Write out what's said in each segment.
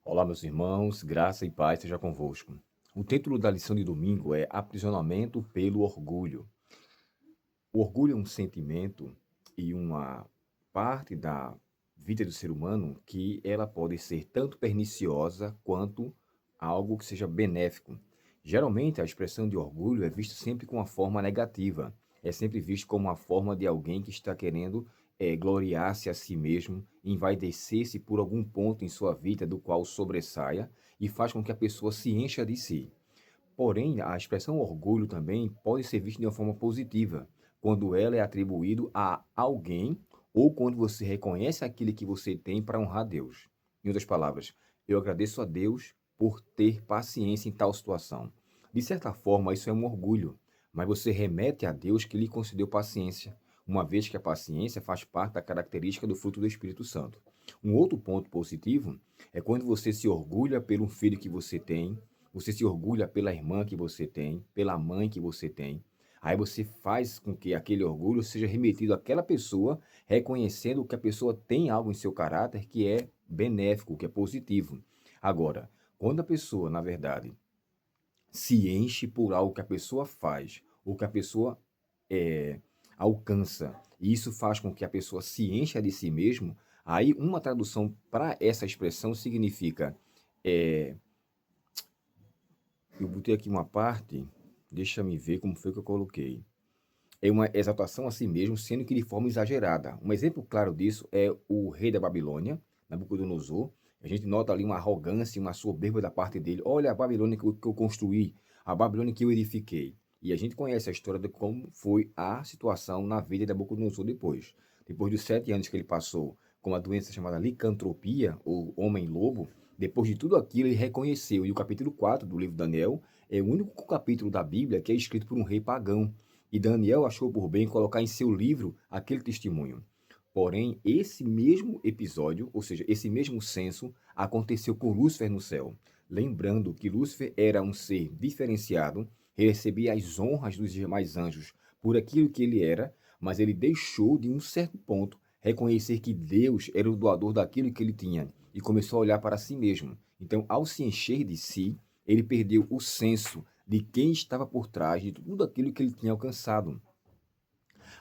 Olá, meus irmãos, graça e paz seja convosco. O título da lição de domingo é Aprisionamento pelo Orgulho. O orgulho é um sentimento e uma parte da vida do ser humano que ela pode ser tanto perniciosa quanto algo que seja benéfico. Geralmente, a expressão de orgulho é vista sempre com uma forma negativa. É sempre visto como uma forma de alguém que está querendo gloriar-se a si mesmo, envaidecer-se por algum ponto em sua vida do qual sobressaia e faz com que a pessoa se encha de si. Porém, a expressão orgulho também pode ser vista de uma forma positiva, quando ela é atribuído a alguém ou quando você reconhece aquilo que você tem para honrar Deus. Em outras palavras, eu agradeço a Deus por ter paciência em tal situação. De certa forma, isso é um orgulho, mas você remete a Deus que lhe concedeu paciência, uma vez que a paciência faz parte da característica do fruto do Espírito Santo. Um outro ponto positivo é quando você se orgulha pelo filho que você tem, você se orgulha pela irmã que você tem, pela mãe que você tem. Aí você faz com que aquele orgulho seja remetido àquela pessoa, reconhecendo que a pessoa tem algo em seu caráter que é benéfico, que é positivo. Agora, quando a pessoa, na verdade, se enche por algo que a pessoa faz, ou que a pessoa é, alcança, e isso faz com que a pessoa se encha de si mesmo, aí uma tradução para essa expressão significa é, eu botei aqui uma parte, deixa me ver como foi que eu coloquei. É uma exaltação a si mesmo, sendo que de forma exagerada. Um exemplo claro disso é o rei da Babilônia, Nabucodonosor. A gente nota ali uma arrogância, uma soberba da parte dele. Olha a Babilônia que eu construí, a Babilônia que eu edifiquei. E a gente conhece a história de como foi a situação na vida de Nabucodonosor depois. Depois dos 7 anos que ele passou com a doença chamada licantropia, ou homem-lobo, depois de tudo aquilo ele reconheceu. E o capítulo 4 do livro de Daniel é o único capítulo da Bíblia que é escrito por um rei pagão. E Daniel achou por bem colocar em seu livro aquele testemunho. Porém, esse mesmo episódio, ou seja, esse mesmo censo, aconteceu com Lúcifer no céu. Lembrando que Lúcifer era um ser diferenciado, recebia as honras dos demais anjos por aquilo que ele era, mas ele deixou, de um certo ponto, reconhecer que Deus era o doador daquilo que ele tinha e começou a olhar para si mesmo. Então, ao se encher de si, ele perdeu o senso de quem estava por trás de tudo aquilo que ele tinha alcançado.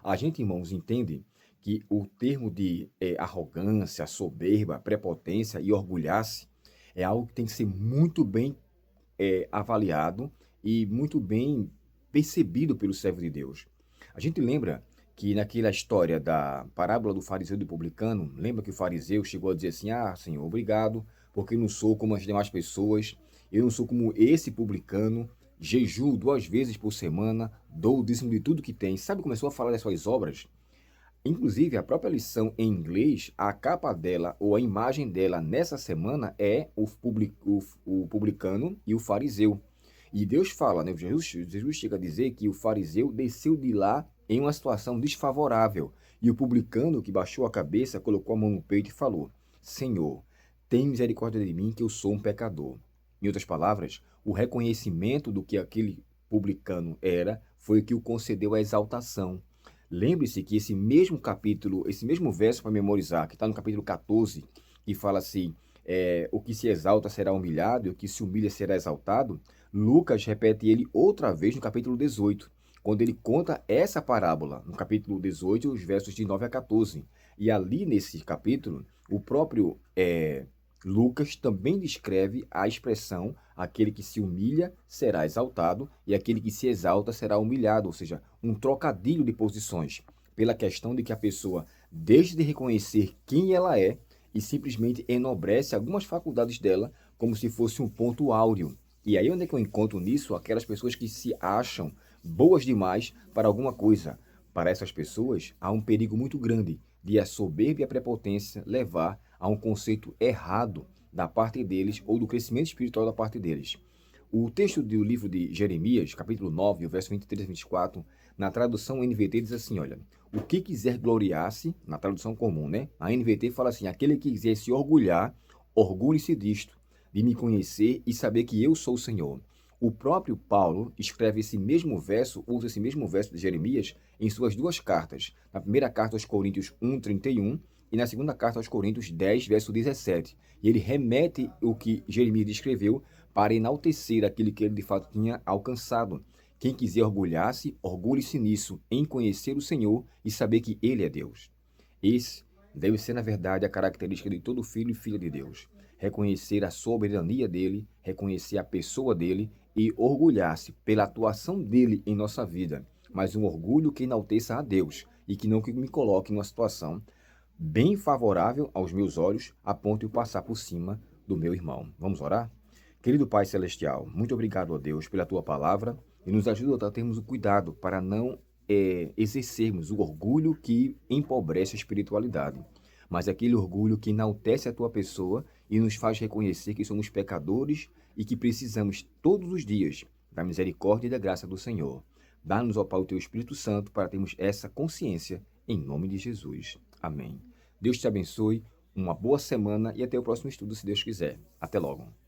A gente, irmãos, entende que o termo de arrogância, soberba, prepotência e orgulhar-se é algo que tem que ser muito bem avaliado e muito bem percebido pelo servo de Deus. A gente lembra que naquela história da parábola do fariseu e do publicano, lembra que o fariseu chegou a dizer assim: Ah, Senhor, obrigado, porque eu não sou como as demais pessoas, eu não sou como esse publicano, jejuo 2 vezes por semana, dou o dízimo de tudo que tem. Sabe, começou a falar das suas obras. Inclusive, a própria lição em inglês, a capa dela ou a imagem dela nessa semana é o publicano e o fariseu. E Deus fala, né? Jesus chega a dizer que o fariseu desceu de lá em uma situação desfavorável. E o publicano, que baixou a cabeça, colocou a mão no peito e falou: Senhor, tem misericórdia de mim, que eu sou um pecador. Em outras palavras, o reconhecimento do que aquele publicano era foi o que o concedeu a exaltação. Lembre-se que esse mesmo capítulo, esse mesmo verso para memorizar, que está no capítulo 14, que fala assim: o que se exalta será humilhado, e o que se humilha será exaltado. Lucas repete ele outra vez no capítulo 18, quando ele conta essa parábola, no capítulo 18, os versos de 9 a 14. E ali nesse capítulo, o próprio Lucas também descreve a expressão: aquele que se humilha será exaltado e aquele que se exalta será humilhado, ou seja, um trocadilho de posições, pela questão de que a pessoa deixa de reconhecer quem ela é e simplesmente enobrece algumas faculdades dela como se fosse um ponto áureo. E aí onde é que eu encontro nisso aquelas pessoas que se acham boas demais para alguma coisa? Para essas pessoas, há um perigo muito grande de a soberba e a prepotência levar a um conceito errado da parte deles ou do crescimento espiritual da parte deles. O texto do livro de Jeremias, capítulo 9, o verso 23 e 24, na tradução NVT diz assim, olha: o que quiser gloriar-se, na tradução comum, né? A NVT fala assim: aquele que quiser se orgulhar, orgulhe-se disto, de me conhecer e saber que eu sou o Senhor. O próprio Paulo escreve esse mesmo verso, usa esse mesmo verso de Jeremias em suas duas cartas. Na primeira carta aos Coríntios 1:31, e na segunda carta aos Coríntios 10, verso 17. E ele remete o que Jeremias descreveu para enaltecer aquilo que ele de fato tinha alcançado. Quem quiser orgulhar-se, orgulhe-se nisso, em conhecer o Senhor e saber que Ele é Deus. Esse deve ser, na verdade, a característica de todo filho e filha de Deus. Reconhecer a soberania dele, reconhecer a pessoa dele e orgulhar-se pela atuação dele em nossa vida. Mas um orgulho que enalteça a Deus e que não que me coloque numa situação bem favorável aos meus olhos, a ponto de eu passar por cima do meu irmão. Vamos orar? Querido Pai Celestial, muito obrigado a Deus pela Tua palavra e nos ajuda a termos o cuidado para não exercermos o orgulho que empobrece a espiritualidade, mas aquele orgulho que enaltece a Tua pessoa e nos faz reconhecer que somos pecadores e que precisamos todos os dias da misericórdia e da graça do Senhor. Dá-nos, ó Pai, o Teu Espírito Santo para termos essa consciência, em nome de Jesus. Amém. Deus te abençoe, uma boa semana e até o próximo estudo, se Deus quiser. Até logo.